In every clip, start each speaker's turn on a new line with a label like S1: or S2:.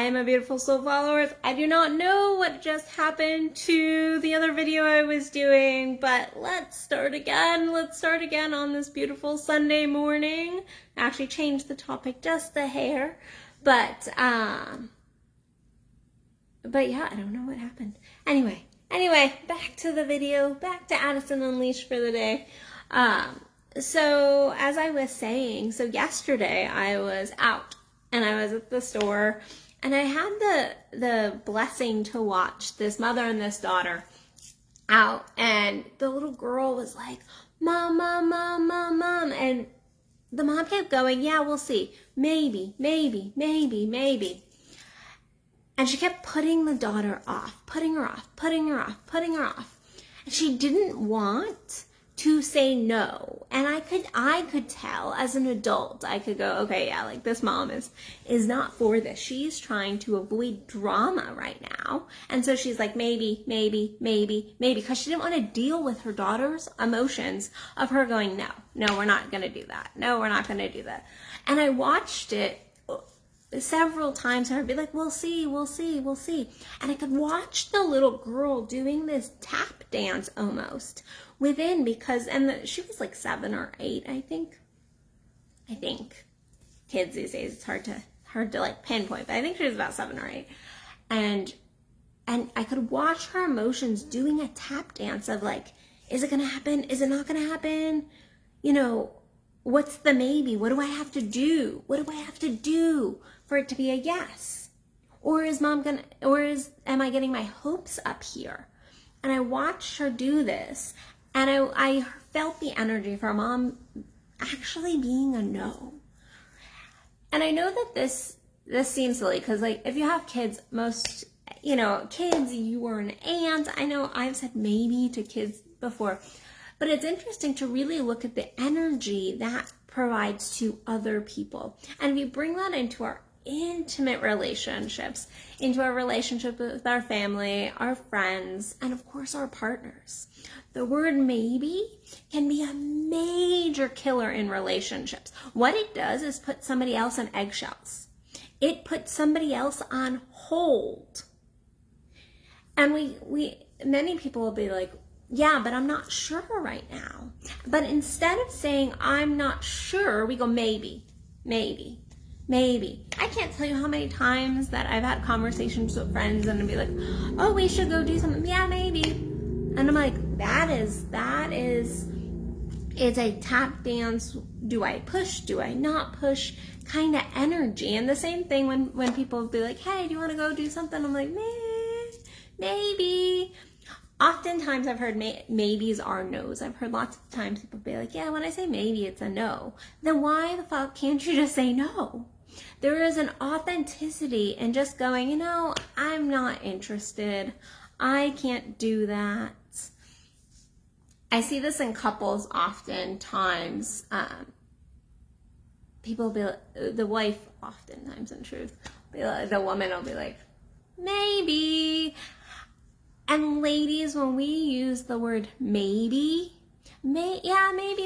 S1: my beautiful soul followers. I do not know what just happened to the other video I was doing, but let's start again. Let's start again on this beautiful Sunday morning. I actually changed the topic just a hair, but yeah, I don't know what happened. Anyway, back to the video, back to Addison Unleashed for the day. So as I was saying, so yesterday I was out and I was at the store and I had the blessing to watch this mother and this daughter out, and the little girl was like, Mom, Mom, Mom, Mom, Mom, and the mom kept going, yeah, we'll see, maybe, maybe, maybe, maybe. And she kept putting the daughter off, putting her off, putting her off, putting her off. And she didn't want to say no. And I could tell as an adult, I could go, okay, yeah, like this mom is not for this. She's trying to avoid drama right now. And so she's like, maybe, maybe, maybe, maybe, because she didn't want to deal with her daughter's emotions of her going, no, we're not going to do that. No, we're not going to do that. And I watched it several times, and I'd be like, we'll see, we'll see, we'll see. And I could watch the little girl doing this tap dance almost within, because, she was like 7 or 8, I think. Kids these days, it's hard to like pinpoint, but I think she was about 7 or 8. And I could watch her emotions doing a tap dance of like, is it going to happen? Is it not going to happen? You know, what's the maybe? What do I have to do? What do I have to do for it to be a yes? Or am I getting my hopes up here? And I watched her do this, and I felt the energy from Mom actually being a no. And I know that this seems silly, because like if you have kids, most, kids, you are an aunt. I know I've said maybe to kids before, but it's interesting to really look at the energy that provides to other people. And if you bring that into our intimate relationships, into our relationship with our family, our friends, and of course our partners, the word maybe can be a major killer in relationships. What it does is put somebody else on eggshells. It puts somebody else on hold. And many people will be like, yeah, but I'm not sure right now. But instead of saying, I'm not sure, we go, maybe, maybe, maybe. I can't tell you how many times that I've had conversations with friends and be like, oh, we should go do something. Yeah, maybe. And I'm like, it's a tap dance. Do I push? Do I not push? Kind of energy. And the same thing when people be like, hey, do you want to go do something? I'm like, maybe. Oftentimes I've heard maybes are no's. I've heard lots of times people be like, yeah, when I say maybe, it's a no. Then why the fuck can't you just say no? There is an authenticity in just going, I'm not interested. I can't do that. I see this in couples oftentimes. People be like, the wife oftentimes, in truth, the woman will be like, maybe. And ladies, when we use the word maybe, maybe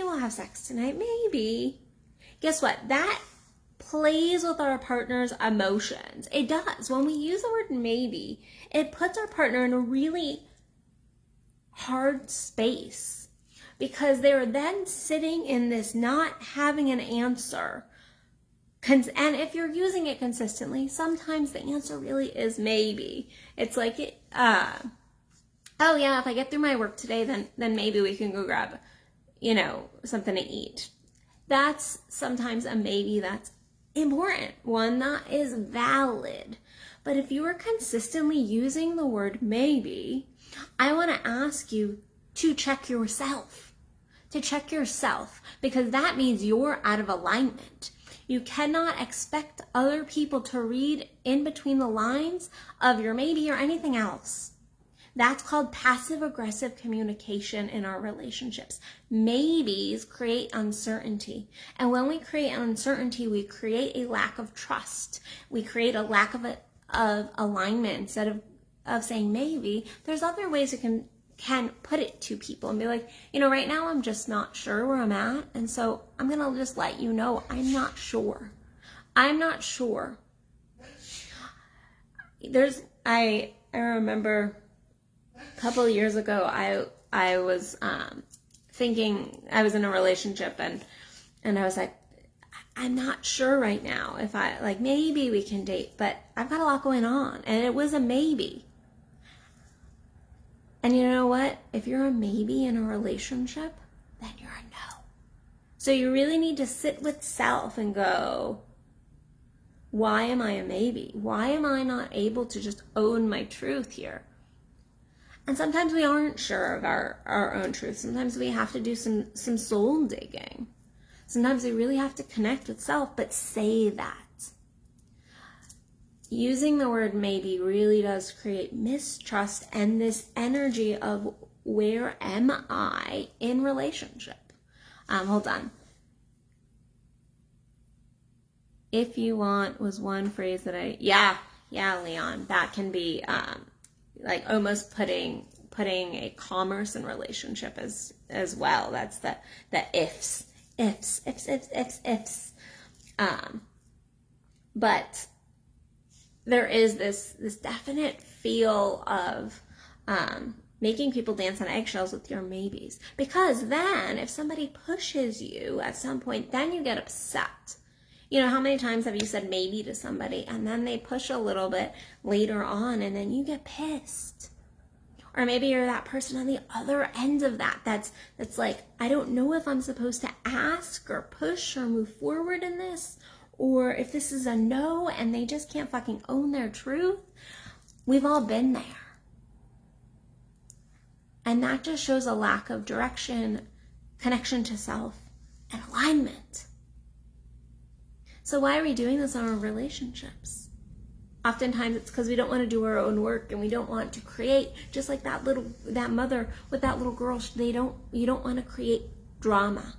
S1: we'll have sex tonight, maybe. Guess what? That plays with our partner's emotions. It does. When we use the word maybe, it puts our partner in a really hard space, because they're then sitting in this not having an answer. And if you're using it consistently, sometimes the answer really is maybe. It's like, oh yeah, if I get through my work today, then maybe we can go grab, something to eat. That's sometimes a maybe that's important, one that is valid. But if you are consistently using the word maybe, I want to ask you to check yourself. Because that means you're out of alignment. You cannot expect other people to read in between the lines of your maybe or anything else. That's called passive-aggressive communication in our relationships. Maybes create uncertainty. And when we create uncertainty, we create a lack of trust. We create a lack of alignment. Instead of saying maybe, there's other ways you can put it to people and be like, right now I'm just not sure where I'm at. And so I'm going to just let you know I'm not sure. I remember a couple of years ago, I was thinking, I was in a relationship, and I was like, I'm not sure right now if maybe we can date, but I've got a lot going on. And it was a maybe. And you know what? If you're a maybe in a relationship, then you're a no. So you really need to sit with self and go, why am I a maybe? Why am I not able to just own my truth here? And sometimes we aren't sure of our own truth. Sometimes we have to do some soul digging. Sometimes we really have to connect with self, but say that. Using the word maybe really does create mistrust and this energy of where am I in relationship? Hold on. If you want was one phrase that yeah, Leon, that can be like almost putting a commerce in relationship as well. That's the ifs. But there is this definite feel of making people dance on eggshells with your maybes. Because then if somebody pushes you at some point, then you get upset. You know, how many times have you said maybe to somebody and then they push a little bit later on and then you get pissed? Or maybe you're that person on the other end of that's like, I don't know if I'm supposed to ask or push or move forward in this, or if this is a no and they just can't fucking own their truth. We've all been there. And that just shows a lack of direction, connection to self, and alignment. So why are we doing this in our relationships? Oftentimes it's because we don't want to do our own work and we don't want to create, just like that mother with that little girl, you don't want to create drama.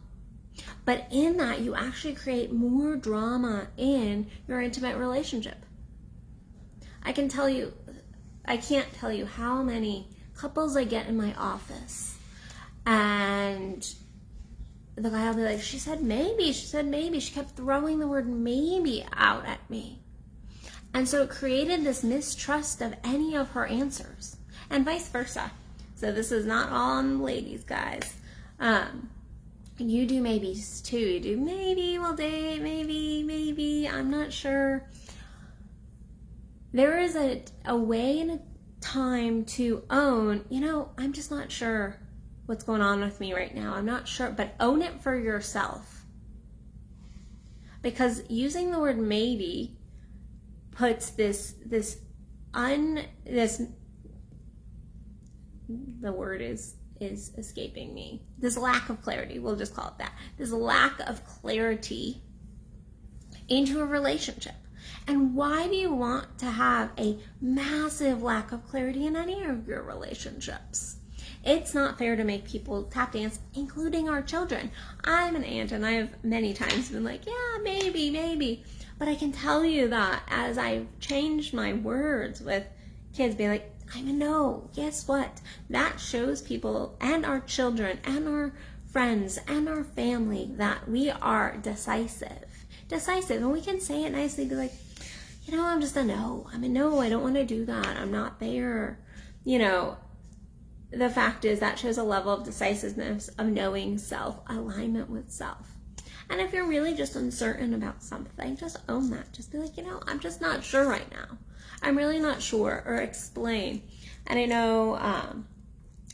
S1: But in that, you actually create more drama in your intimate relationship. I can't tell you how many couples I get in my office, and the guy will be like, she said maybe. She kept throwing the word maybe out at me. And so it created this mistrust of any of her answers, and vice versa. So this is not all on the ladies, guys. You do maybes too. You do maybe we'll date, maybe, I'm not sure. There is a way and a time to own, I'm just not sure what's going on with me right now. I'm not sure, but own it for yourself. Because using the word maybe puts the word is escaping me. This lack of clarity, we'll just call it that. This lack of clarity into a relationship. And why do you want to have a massive lack of clarity in any of your relationships? It's not fair to make people tap dance, including our children. I'm an aunt and I have many times been like, yeah, maybe. But I can tell you that as I've changed my words with kids, be like, I'm a no. Guess what? That shows people and our children and our friends and our family that we are decisive. And we can say it nicely, be like, I'm just a no. I'm a no. I don't want to do that. I'm not there. The fact is that shows a level of decisiveness of knowing self, alignment with self. And if you're really just uncertain about something, just own that. Just be like, I'm just not sure right now. I'm really not sure, or explain. And I know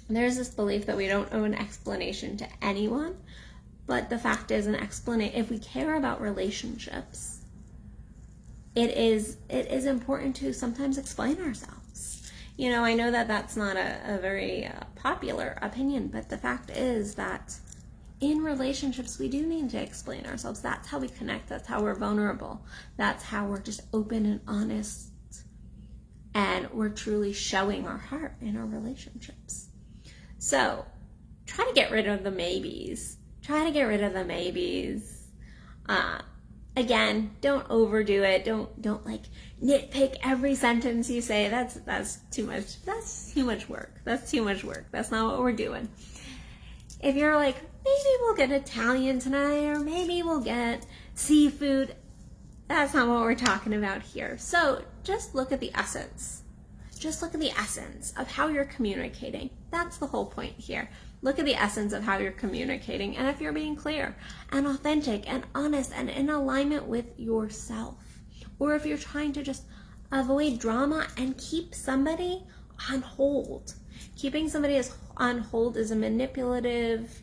S1: there's this belief that we don't owe an explanation to anyone, but the fact is if we care about relationships, it is important to sometimes explain ourselves. I know that that's not a very popular opinion, but the fact is that in relationships, we do need to explain ourselves. That's how we connect. That's how we're vulnerable. That's how we're just open and honest. And we're truly showing our heart in our relationships. So try to get rid of the maybes. Again, don't overdo it. Don't like nitpick every sentence you say. That's too much. That's too much work. That's not what we're doing. If you're like, maybe we'll get Italian tonight, or maybe we'll get seafood, That's not what we're talking about here. So just look at the essence. Just look at the essence of how you're communicating. That's the whole point here. Look at the essence of how you're communicating, and if you're being clear and authentic and honest and in alignment with yourself, or if you're trying to just avoid drama and keep somebody on hold. Keeping somebody on hold is a manipulative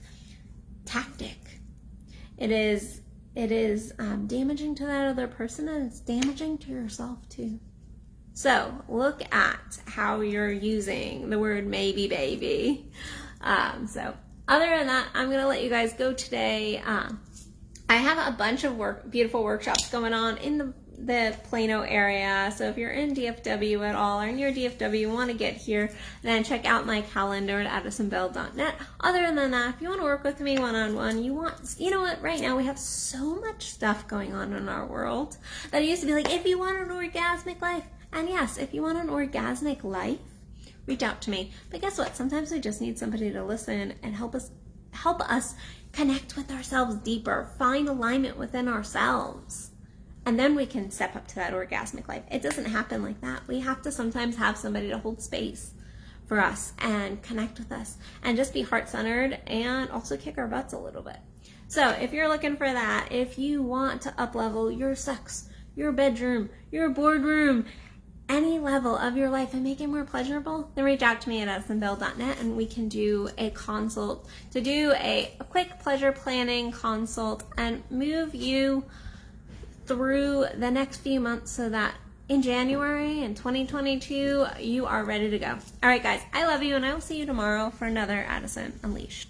S1: tactic. It is damaging to that other person, and it's damaging to yourself too. So look at how you're using the word maybe, baby. So other than that, I'm going to let you guys go today. I have a bunch of beautiful workshops going on in the Plano area. So if you're in DFW at all or near DFW, you want to get here, then check out my calendar at addisonbell.net. Other than that, if you want to work with me one-on-one, you know what, right now we have so much stuff going on in our world that it used to be like, if you want an orgasmic life, and yes, if you want an orgasmic life, reach out to me. But guess what? Sometimes we just need somebody to listen and help us connect with ourselves deeper, find alignment within ourselves. And then we can step up to that orgasmic life. It doesn't happen like that. We have to sometimes have somebody to hold space for us and connect with us and just be heart-centered and also kick our butts a little bit. So if you're looking for that, if you want to up-level your sex, your bedroom, your boardroom, any level of your life and make it more pleasurable, then reach out to me at addisonbell.net and we can do a consult to do a quick pleasure planning consult and move you through the next few months so that in January in 2022, you are ready to go. All right, guys, I love you and I will see you tomorrow for another Addison Unleashed.